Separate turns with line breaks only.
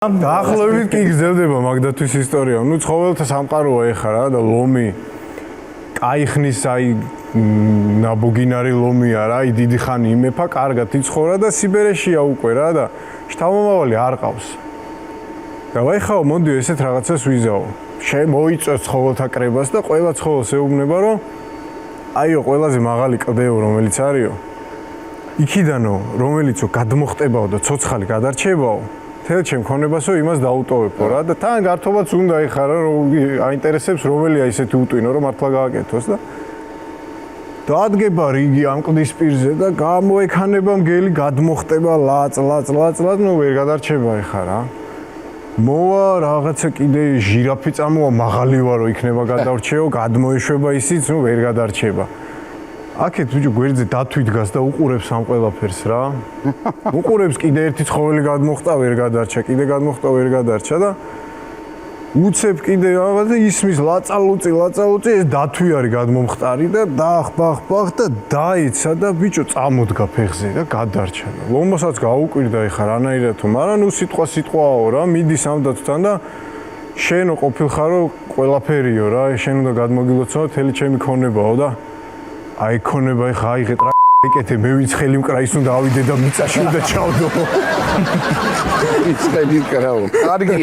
დაახლოებით კი გრძელდება მაგდათვის ისტორია. ნუ ცხოველთა სამყაროა ეხლა რა და ლომი კაიხნის აი ნაბუგინარი ლომია რა, აი დიდი ხანი იმეფა, კარგად იცხოვრა და სიბერეშია უკვე რა და შთამომავალი არ ყავს. და ვაიხაო, მოდი ესეთ რაღაცას ვიზაო. მოიწევს ცხოველთა კრებას და ყველა ცხოველს ეუბნება რომ აიო, ყველაზე მაღალი კლდეო რომელიც არისო. იქიდანო რომელიცო გადმოხტებაო და ცოცხალი გადარჩებაო. თელ ჩემ ქონებასო იმას დაუტოვებო რა და თან გართობაც უნდა ეხარა რომ აინტერესებს რომელია ისეთი უტვინო რომ მართლა გააკეთოს და დადგება რიგი ამ კლდის პირზე და გამოექანება მგელი გადმოხტება ლაც ნუ ვერ გადარჩება ეხა რა მოვა რაღაცა კიდე ჟირაფი წამოვა მაღალი ვარო იქნება გადარჩეო გადმოეშვება ისიც ნუ ვერ გადარჩება აქეთ ბიჭო გვერდზე დათვი დგას და უყურებს ამ ყველაფერს რა. უყურებს კიდე ერთი ცხოველი გადმოხტა ვერ გადარჩა, კიდე გადმოხტა ვერ გადარჩა და უცებ კიდე რაღაცა ისმის ლაწალუწი ეს დათვი არის გადმომხტარი და დახბახ და დაეცა და ბიჭო წამოდგა ფეხზე და გადარჩა. ლომოსაც გაუკვირდა ეხა რანაირად თუ, მაგრამ ნუ სიტყვაო რა, მიდის ამ დათვთან და შენო ყოფილხარო ყველაფერიო რა, შენ უნდა გადმოგილოცო თელი ჩემი ქონებაო და აი ქონება ეხა აიღეთ რა ეკეთე მე ვინც ხელი მკრა ის უნდა ავიდე და მიწაში უნდა ჩავდო
ის ხელი მკრაო კარგია